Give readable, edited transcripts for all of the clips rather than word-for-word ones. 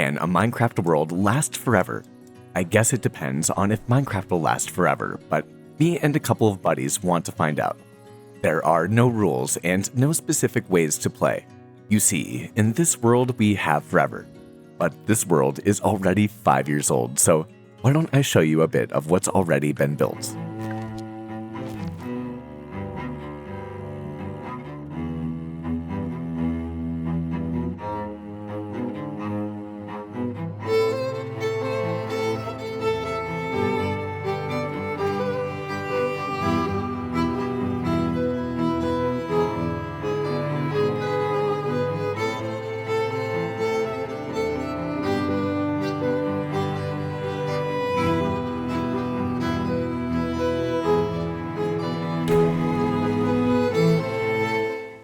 Can a Minecraft world last forever? I guess it depends on if Minecraft will last forever, but me and a couple of buddies want to find out. There are no rules and no specific ways to play. You see, in this world we have forever, but this world is already 5 years old, so why don't I show you a bit of what's already been built?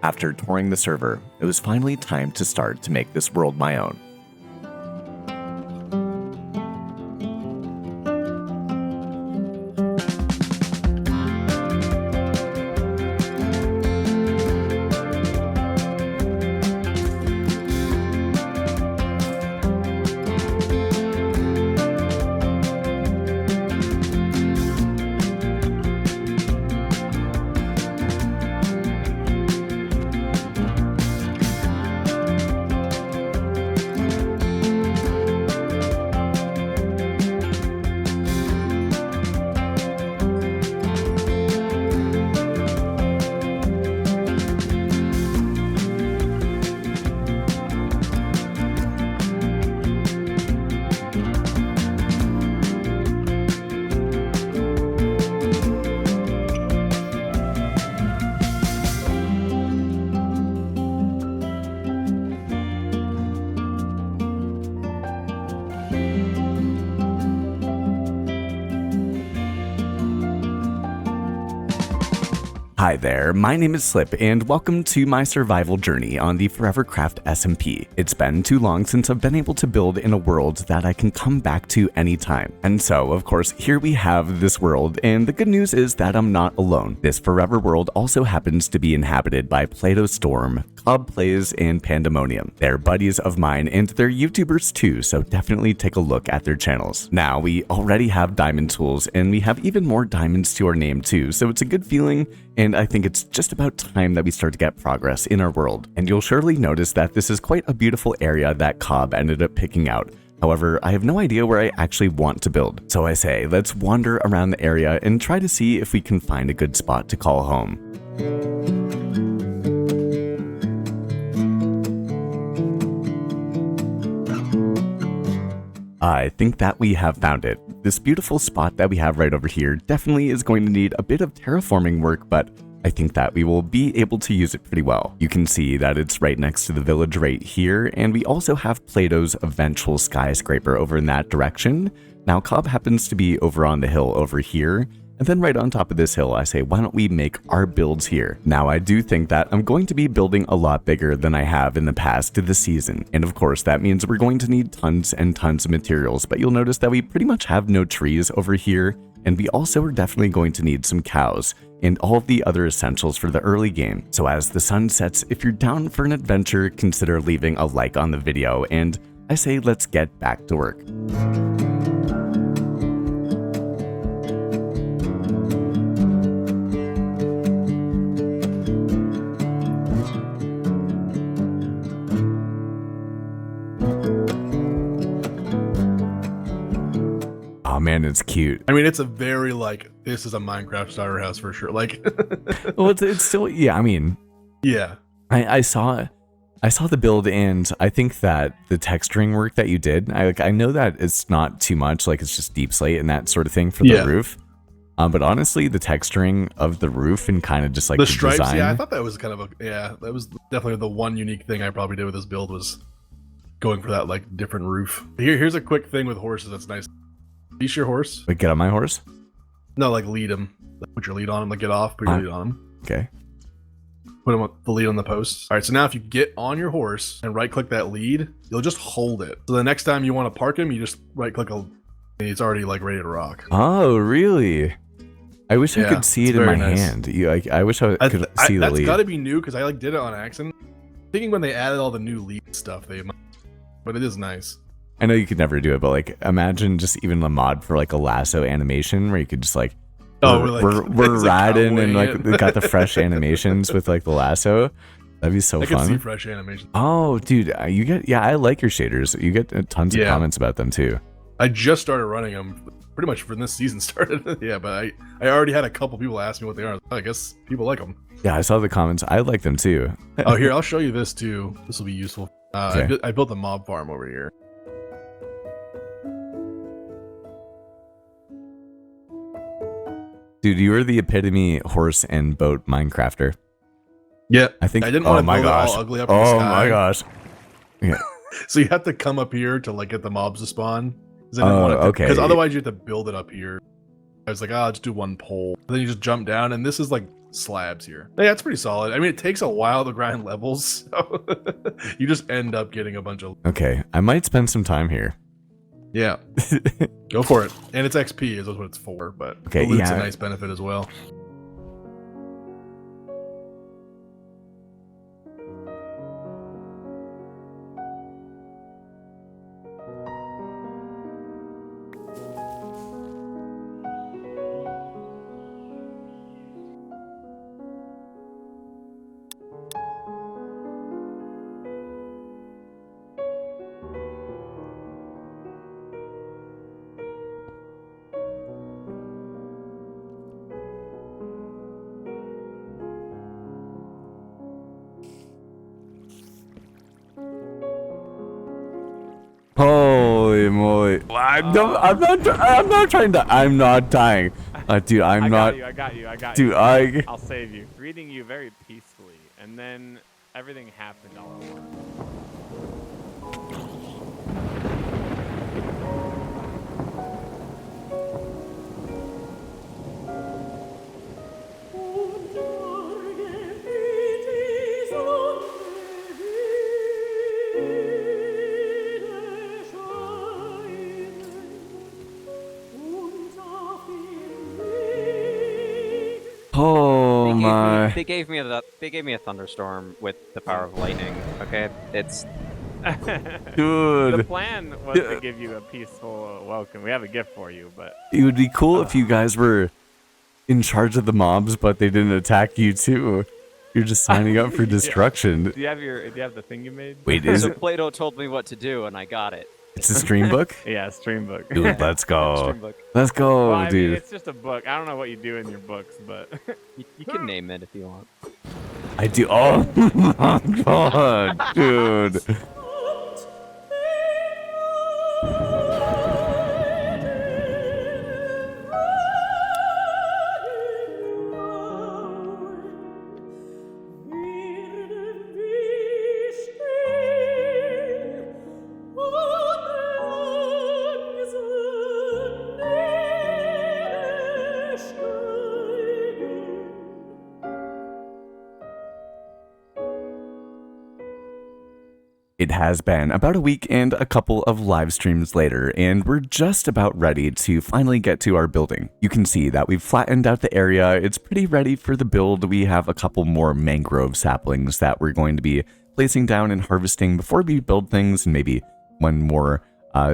After touring the server, it was finally time to start to make this world my own. Hi there, my name is Slip, and welcome to my survival journey on the Forevercraft SMP. It's been too long since I've been able to build in a world that I can come back to anytime. And so, of course, here we have this world, and the good news is that I'm not alone. This forever world also happens to be inhabited by Play-Doh Storm, Cobb Plays, and Pandemonium. They're buddies of mine, and they're YouTubers too, so definitely take a look at their channels. Now, we already have diamond tools, and we have even more diamonds to our name too, so it's a good feeling, and I think it's just about time that we start to get progress in our world. And you'll surely notice that this is quite a beautiful area that Cobb ended up picking out. However, I have no idea where I actually want to build. So I say, let's wander around the area and try to see if we can find a good spot to call home. I think that we have found it. This beautiful spot that we have right over here definitely is going to need a bit of terraforming work, but I think that we will be able to use it pretty well. You can see that it's right next to the village right here, and we also have Play-Doh's eventual skyscraper over in that direction. Now, Cobb happens to be over on the hill over here, and then right on top of this hill, I say, why don't we make our builds here? Now, I do think that I'm going to be building a lot bigger than I have in the past this season. And of course, that means we're going to need tons and tons of materials, but you'll notice that we pretty much have no trees over here. And we also are definitely going to need some cows and all of the other essentials for the early game. So as the sun sets, if you're down for an adventure, consider leaving a like on the video. And I say, let's get back to work. Oh man, it's cute. I mean, it's a very this is a Minecraft starter house for sure. Well, it's still, yeah. I mean, yeah. I saw the build, and I think that the texturing work that you did, I know that it's not too much, it's just deep slate and that sort of thing for the roof. But honestly, the texturing of the roof and kind of just the stripes, design. Yeah, I thought that was kind of that was definitely the one unique thing I probably did with this build was going for that different roof. Here's a quick thing with horses that's nice. Leash your horse. Wait, get on my horse? No, lead him. Put your lead on him. Get off. Put your lead on him. Okay. Put him the lead on the post. All right. So now if you get on your horse and right click that lead, you'll just hold it. So the next time you want to park him, you just right click it's already ready to rock. Oh, really? I wish I could see it in my hand. I wish I could see the lead. That's got to be new because I did it on accident. Thinking when they added all the new lead stuff, but it is nice. I know you could never do it, but like imagine just even a mod for like a lasso animation where you could just like we're riding and like we got the fresh animations with like the lasso. That'd be so fun. I can see fresh animations. Oh, dude, you get I like your shaders. You get tons of comments about them too. I just started running them pretty much when this season started. Yeah, but I already had a couple people ask me what they are. I guess people like them. Yeah, I saw the comments. I like them too. Oh, here, I'll show you this too. This will be useful. Okay. I built a mob farm over here. Dude, you are the epitome horse and boat Minecrafter. Yeah, I think. I didn't want to build it all ugly up in the sky. Oh my gosh. Yeah. So you have to come up here to like get the mobs to spawn. Okay. Because otherwise you have to build it up here. I was like, I'll just do one pole. Then you just jump down, and this is like slabs here. Yeah, it's pretty solid. I mean, it takes a while to grind levels, so you just end up getting a bunch of. Okay, I might spend some time here. Yeah, go for it. And it's XP is what it's for, but okay, the loot's a nice benefit as well. Holy moly! I'm not dying, dude. I got you. Dude, I'll save you. Greeting you very peacefully, and then everything happened all at once. Oh my! They gave me a thunderstorm with the power of lightning. Okay, it's. Dude. The plan was to give you a peaceful welcome. We have a gift for you, but it would be cool if you guys were in charge of the mobs, but they didn't attack you too. You're just signing up for destruction. Do you have the thing you made? Wait, is it? Plato told me what to do, and I got it. It's a stream book? Yeah, stream book. Dude, let's go. Let's go, well, dude. Mean, it's just a book. I don't know what you do in your books, but you can name it if you want. I do. Oh my god, dude. It has been about a week and a couple of live streams later, and we're just about ready to finally get to our building. You can see that we've flattened out the area. It's pretty ready for the build. We have a couple more mangrove saplings that we're going to be placing down and harvesting before we build things, and maybe one more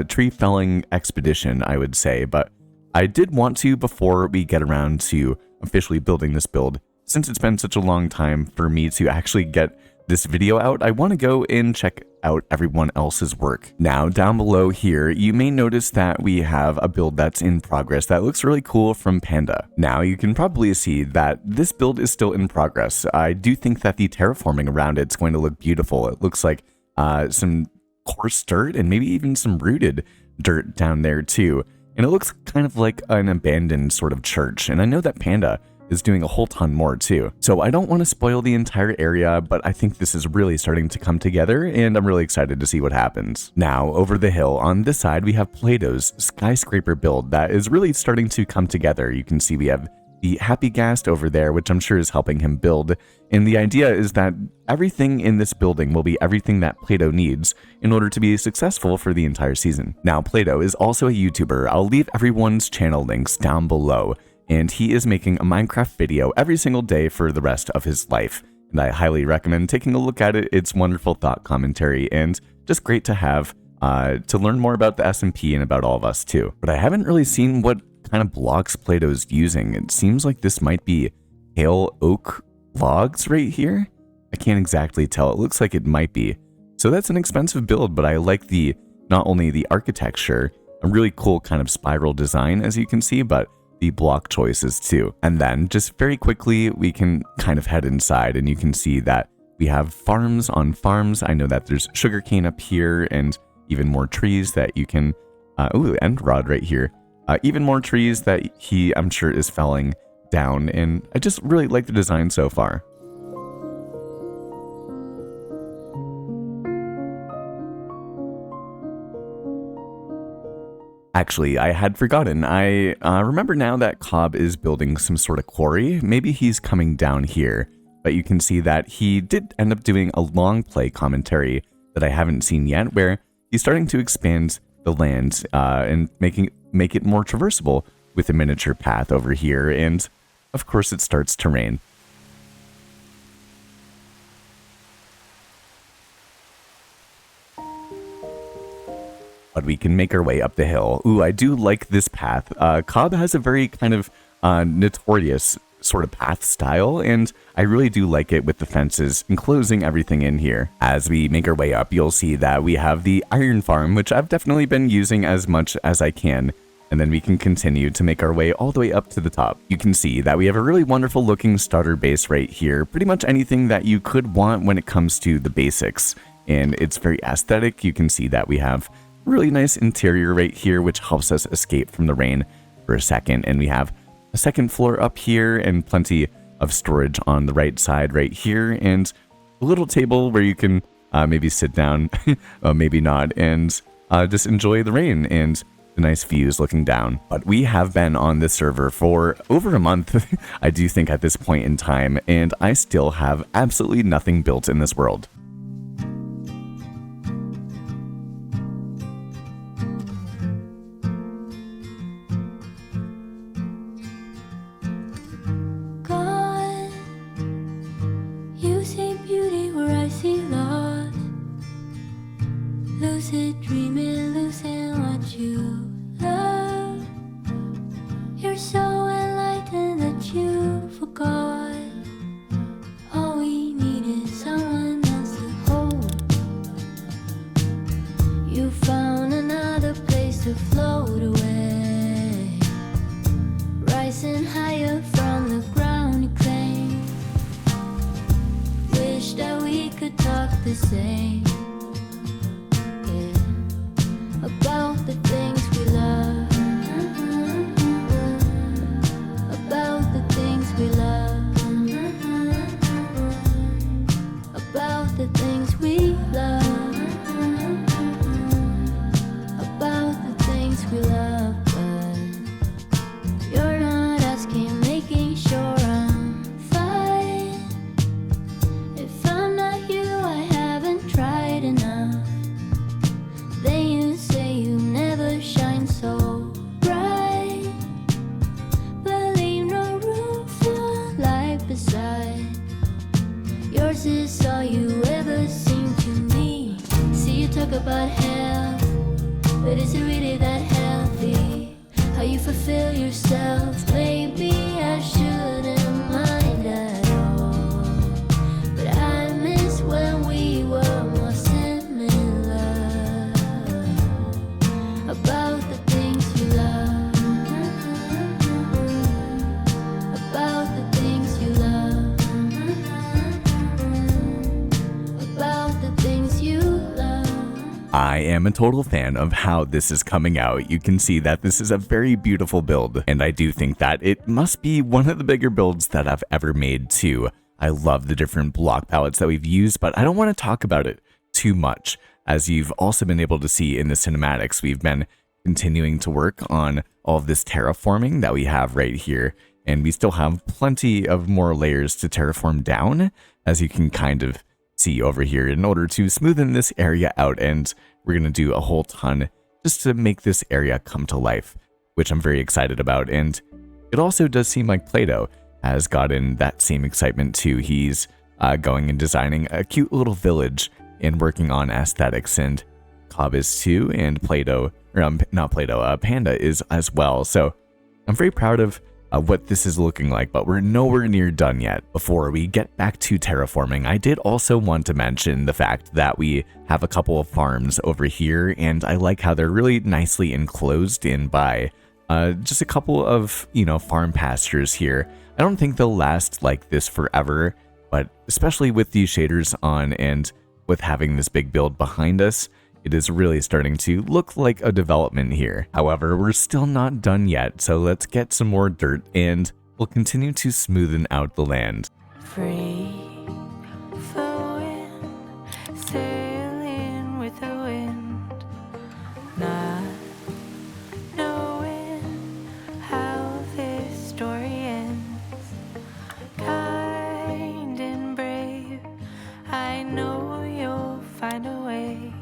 tree felling expedition, I would say. But I did want to, before we get around to officially building this build, since it's been such a long time for me to actually get this video out, I want to go and check out everyone else's work. Now, down below here, you may notice that we have a build that's in progress that looks really cool from Panda. Now, you can probably see that this build is still in progress. I do think that the terraforming around it's going to look beautiful. It looks like some coarse dirt and maybe even some rooted dirt down there too. And it looks kind of like an abandoned sort of church. And I know that Panda is doing a whole ton more too. So I don't want to spoil the entire area, but I think this is really starting to come together, and I'm really excited to see what happens. Now, over the hill on this side, we have Plato's skyscraper build that is really starting to come together. You can see we have the Happy Ghast over there, which I'm sure is helping him build. And the idea is that everything in this building will be everything that Plato needs in order to be successful for the entire season. Now, Plato is also a YouTuber. I'll leave everyone's channel links down below. And he is making a Minecraft video every single day for the rest of his life. And I highly recommend taking a look at it. It's wonderful thought commentary and just great to have to learn more about the SMP and about all of us too. But I haven't really seen what kind of blocks Plato's using. It seems like this might be pale oak logs right here. I can't exactly tell. It looks like it might be. So that's an expensive build, but I like the not only the architecture, a really cool kind of spiral design as you can see, but the block choices too. And then just very quickly, we can kind of head inside and you can see that we have farms on farms. I know that there's sugarcane up here and even more trees that you can, end rod right here. Even more trees that he, I'm sure, is felling down. And I just really like the design so far. Actually, I had forgotten. I remember now that Cobb is building some sort of quarry. Maybe he's coming down here, but you can see that he did end up doing a long play commentary that I haven't seen yet, where he's starting to expand the land and make it more traversable with a miniature path over here. And of course, it starts to rain. But we can make our way up the hill. Ooh, I do like this path. Cobb has a very kind of notorious sort of path style, and I really do like it with the fences enclosing everything in here. As we make our way up, you'll see that we have the iron farm, which I've definitely been using as much as I can. And then we can continue to make our way all the way up to the top. You can see that we have a really wonderful looking starter base right here. Pretty much anything that you could want when it comes to the basics. And it's very aesthetic. You can see that we have really nice interior right here, which helps us escape from the rain for a second. And we have a second floor up here and plenty of storage on the right side right here. And a little table where you can maybe sit down, maybe not, and just enjoy the rain and the nice views looking down. But we have been on this server for over a month, I do think at this point in time, and I still have absolutely nothing built in this world. Lucid dreaming, losing what you love. You're so enlightened that you forgot. All we need is someone else to hold. You found another place to float away, rising higher from the ground you claim. Wish that we could talk the same. About the things we love, about the things we love, about the things we love, about the things we love. But you're not asking, making sure I'm fine. If I'm not you, I haven't tried enough. Then you say you never shine so bright, but leave no room for life beside. Yours is all you ever seem to me. See you talk about health, but is it really that healthy? How you fulfill yourself? Maybe I shouldn't mind at all, but I miss when we were more similar. About the things you love, about the things you love, about the things you love. I am a total fan of how this is coming out. You can see that this is a very beautiful build, and I do think that it must be one of the bigger builds that I've ever made too. I love the different block palettes that we've used, but I don't want to talk about it too much. As you've also been able to see in the cinematics, we've been continuing to work on all of this terraforming that we have right here, and we still have plenty of more layers to terraform down, as you can kind of see over here, in order to smoothen this area out. And we're going to do a whole ton just to make this area come to life, which I'm very excited about. And it also does seem like Plato has gotten that same excitement too. He's going and designing a cute little village and working on aesthetics and Cobb is too, and Play-Doh, or not Play-Doh, Panda is as well. So I'm very proud of what this is looking like, but we're nowhere near done yet. Before we get back to terraforming, I did also want to mention the fact that we have a couple of farms over here, and I like how they're really nicely enclosed in by just a couple of, farm pastures here. I don't think they'll last like this forever, but especially with these shaders on and with having this big build behind us, it is really starting to look like a development here. However, we're still not done yet, so let's get some more dirt and we'll continue to smoothen out the land. Free flowing, sailing with the wind, not knowing how this story ends. Kind and brave, I know you'll find a way.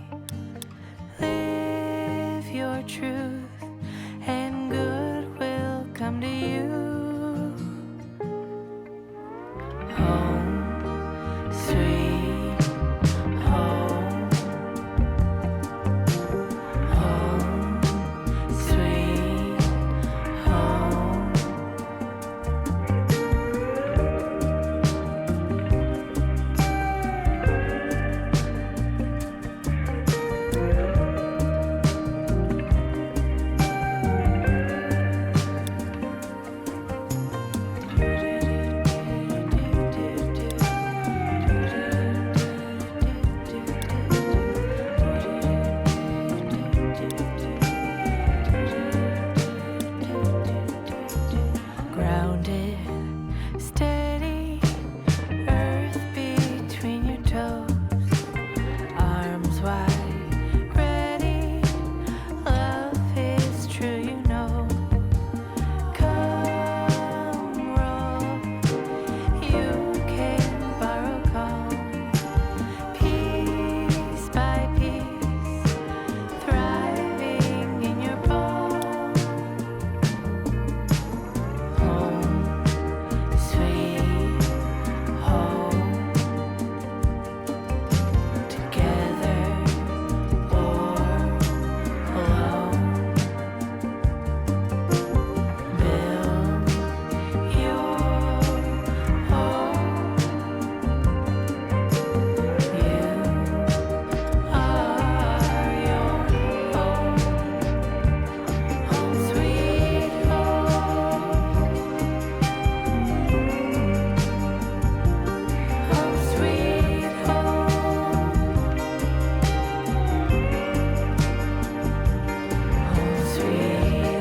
Live your truth and good will come to you. Home, sweet home. Home, sweet home. Grounded, steady, earth between your toes, arms wide, ready, love is true, you know. Come roll, you can borrow calm, piece by piece, thriving in your palm. Home, sweet home. Together or alone. Build your home. You are your home. Home, sweet home. Home, sweet home. Home, sweet home.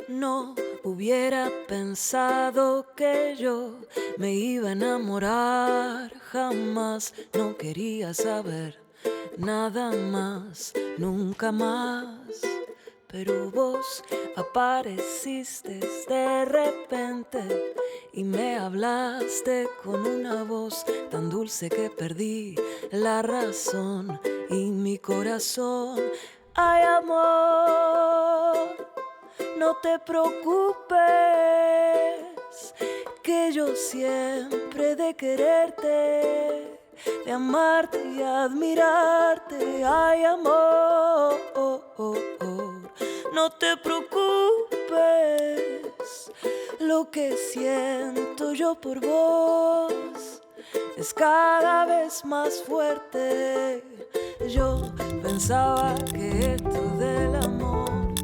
No hubiera pensado que yo me iba a enamorar jamás. No quería saber nada más, nunca más. Pero vos apareciste de repente y me hablaste con una voz tan dulce que perdí la razón y mi corazón. Ay, amor, no te preocupes, que yo siempre he de quererte, de amarte y admirarte. Ay, amor, no te preocupes, lo que siento yo por vos es cada vez más fuerte. Yo pensaba que esto del amor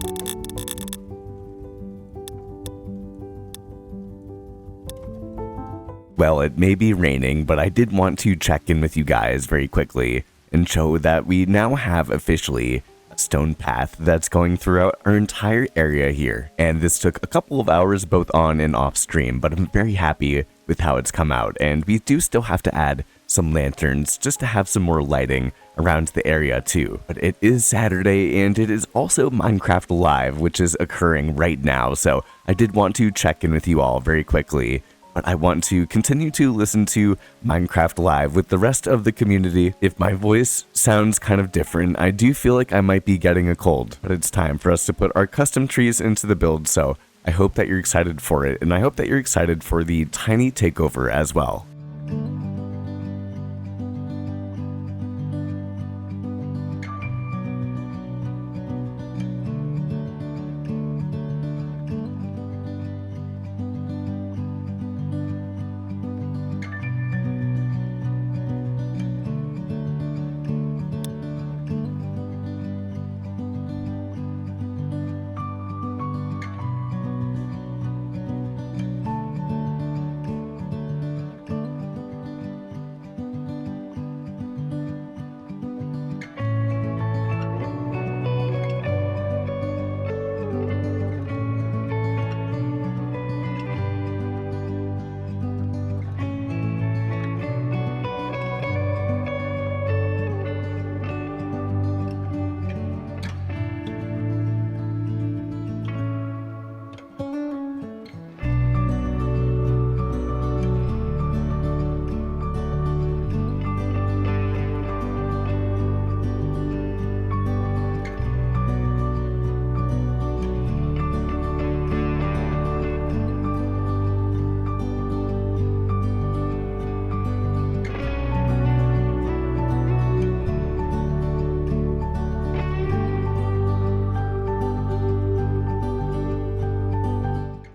Well, it may be raining, but I did want to check in with you guys very quickly and show that we now have officially a stone path that's going throughout our entire area here. And this took a couple of hours both on and off stream, but I'm very happy with how it's come out. And we do still have to add some lanterns just to have some more lighting around the area too. But it is Saturday and it is also Minecraft Live, which is occurring right now. So I did want to check in with you all very quickly. But I want to continue to listen to Minecraft Live with the rest of the community. If my voice sounds kind of different, I do feel like I might be getting a cold, but it's time for us to put our custom trees into the build, so I hope that you're excited for it, and I hope that you're excited for the tiny takeover as well.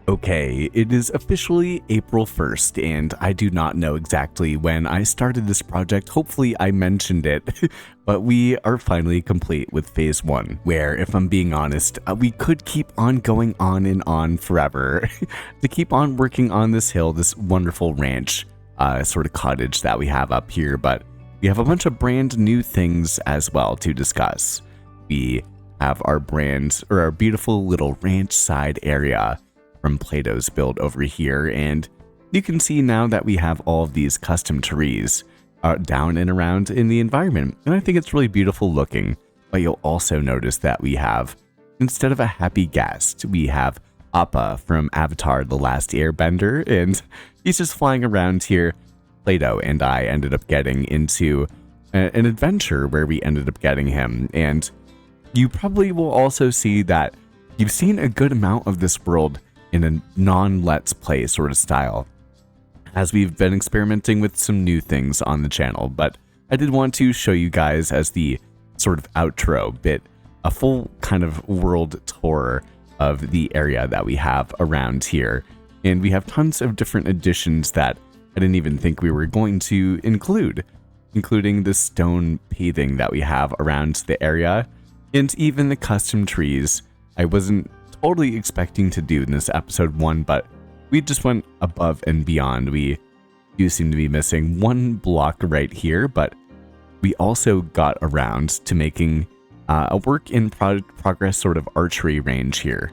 Okay, it is officially April 1st, and I do not know exactly when I started this project. Hopefully I mentioned it, but we are finally complete with phase 1, where, if I'm being honest, we could keep on going on and on forever to keep on working on this hill, this wonderful ranch, sort of cottage that we have up here, but we have a bunch of brand new things as well to discuss. We have our beautiful little ranch side area from Plato's build over here, and you can see now that we have all of these custom trees down and around in the environment, and I think it's really beautiful looking. But you'll also notice that we have, instead of a happy guest, we have Appa from Avatar: The Last Airbender, and he's just flying around here. Plato and I ended up getting into an adventure where we ended up getting him, and you probably will also see that you've seen a good amount of this world in a non-Let's Play sort of style, as we've been experimenting with some new things on the channel. But I did want to show you guys, as the sort of outro bit, a full kind of world tour of the area that we have around here. And we have tons of different additions that I didn't even think we were going to include, including the stone paving that we have around the area, and even the custom trees. I wasn't totally expecting to do in this episode 1, but we just went above and beyond. We do seem to be missing one block right here, but we also got around to making a work in progress sort of archery range here.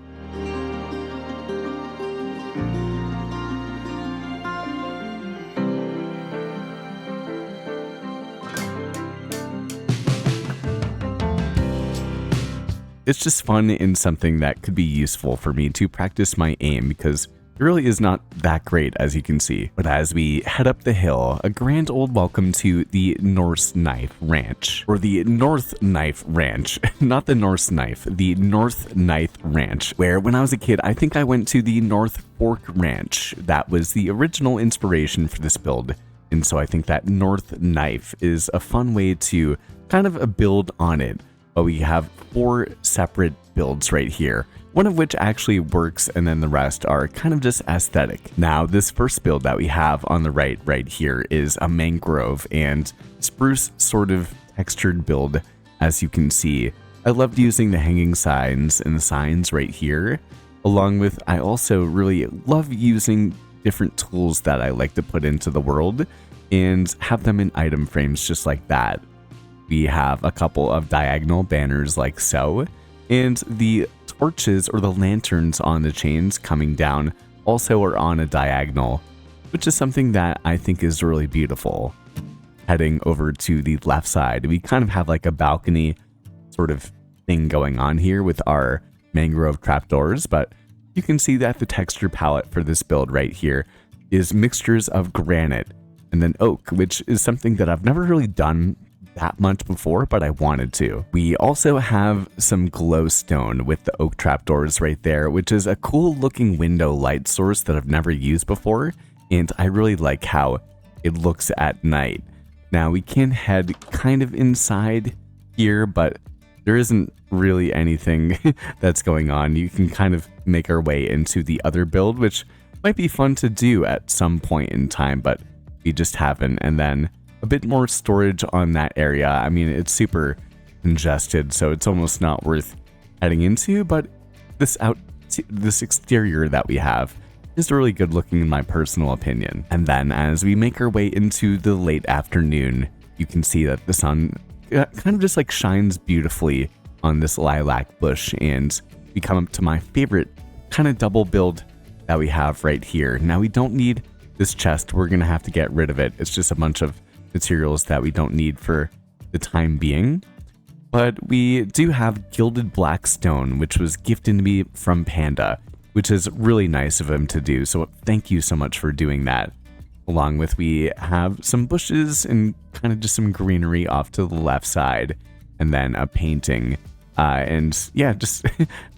It's just fun and something that could be useful for me to practice my aim, because it really is not that great, as you can see. But as we head up the hill, a grand old welcome to the North Knife Ranch, or the North Knife Ranch, not the Norse Knife, the North Knife Ranch, where when I was a kid, I think I went to the North Fork Ranch. That was the original inspiration for this build. And so I think that North Knife is a fun way to kind of build on it. But we have 4 separate builds right here, one of which actually works, and then the rest are kind of just aesthetic. Now, this first build that we have on the right here is a mangrove and spruce sort of textured build, as you can see. I loved using the hanging signs and the signs right here, along with, I also really love using different tools that I like to put into the world and have them in item frames just like that. We have a couple of diagonal banners like so, and the torches or the lanterns on the chains coming down also are on a diagonal, which is something that I think is really beautiful. heading over to the left side, we kind of have like a balcony sort of thing going on here with our mangrove trapdoors, but you can see that the texture palette for this build right here is mixtures of granite and then oak, which is something that I've never really done that much before, but I wanted to. We also have some glowstone with the oak trapdoors right there, which is a cool looking window light source that I've never used before, and I really like how it looks at night. Now we can head kind of inside here, but there isn't really anything that's going on. You can kind of make our way into the other build, which might be fun to do at some point in time, but we just haven't. And then a bit more storage on that area. I mean, it's super congested, so it's almost not worth heading into, but this exterior that we have is really good looking in my personal opinion. And then as we make our way into the late afternoon, you can see that the sun kind of just like shines beautifully on this lilac bush, and we come up to my favorite kind of double build that we have right here. Now we don't need this chest. We're gonna have to get rid of it. It's just a bunch of materials that we don't need for the time being. But we do have gilded black stone, which was gifted to me from Panda, which is really nice of him to do. So thank you so much for doing that. Along with, we have some bushes and kind of just some greenery off to the left side, and then a painting. And yeah, just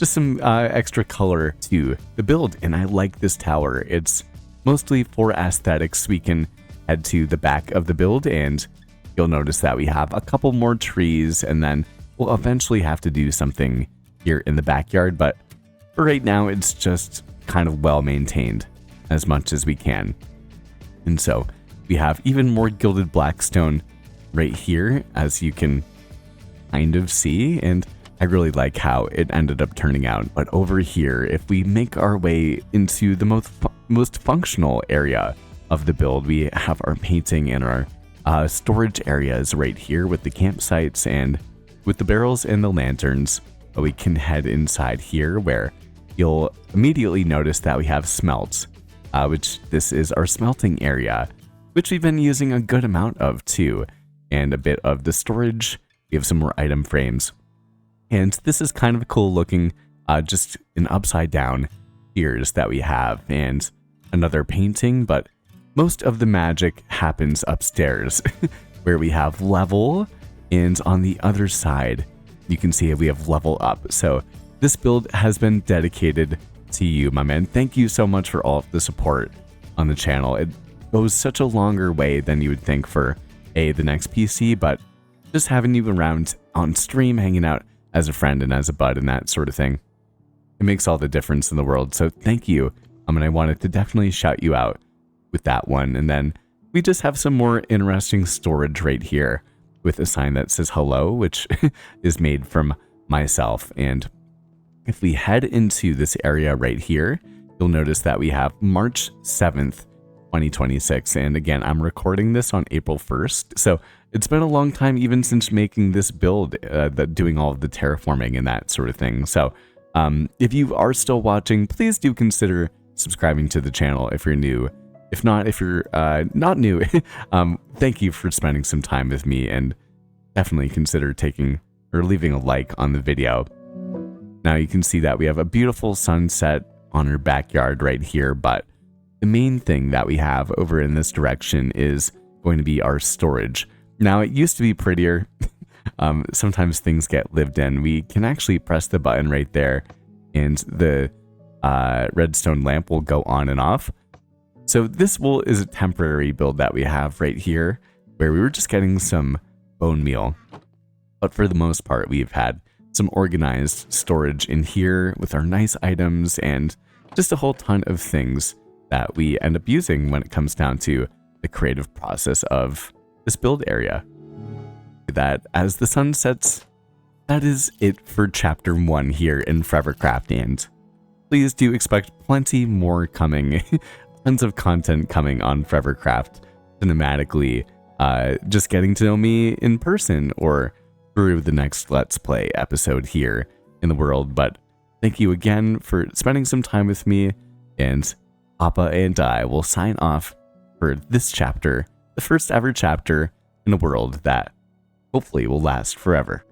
some extra color to the build. And I like this tower. It's mostly for aesthetics. We can head to the back of the build, and you'll notice that we have a couple more trees, and then we'll eventually have to do something here in the backyard. But for right now, it's just kind of well maintained as much as we can. And so we have even more gilded blackstone right here, as you can kind of see, and I really like how it ended up turning out. But over here, if we make our way into the most functional area of the build, we have our painting and our storage areas right here with the campsites and with the barrels and the lanterns. But we can head inside here, where you'll immediately notice that we have smelts, which this is our smelting area, which we've been using a good amount of too, and a bit of the storage. We have some more item frames, and this is kind of cool looking, just an upside down ears that we have, and another painting. But most of the magic happens upstairs where we have level, and on the other side you can see we have level up. So this build has been dedicated to you, my man. Thank you so much for all of the support on the channel. It goes such a longer way than you would think for the next PC, but just having you around on stream, hanging out as a friend and as a bud and that sort of thing, it makes all the difference in the world. So thank you. And I wanted to definitely shout you out with that one. And then we just have some more interesting storage right here with a sign that says hello, which is made from myself. And if we head into this area right here, you'll notice that we have March 7th, 2026. And again, I'm recording this on April 1st. So it's been a long time even since making this build, doing all of the terraforming and that sort of thing. So if you are still watching, please do consider subscribing to the channel if you're new. If not, if you're not new, thank you for spending some time with me, and definitely consider taking or leaving a like on the video. Now you can see that we have a beautiful sunset on our backyard right here, but the main thing that we have over in this direction is going to be our storage. Now it used to be prettier. Sometimes things get lived in. We can actually press the button right there, and the redstone lamp will go on and off. So this is a temporary build that we have right here, where we were just getting some bone meal. But for the most part, we've had some organized storage in here with our nice items and just a whole ton of things that we end up using when it comes down to the creative process of this build area. That as the sun sets, that is it for chapter 1 here in Forevercraft, and please do expect plenty more coming. Tons of content coming on Forevercraft cinematically, just getting to know me in person or through the next Let's Play episode here in the world. But thank you again for spending some time with me, and Appa and I will sign off for this chapter, the first ever chapter in a world that hopefully will last forever.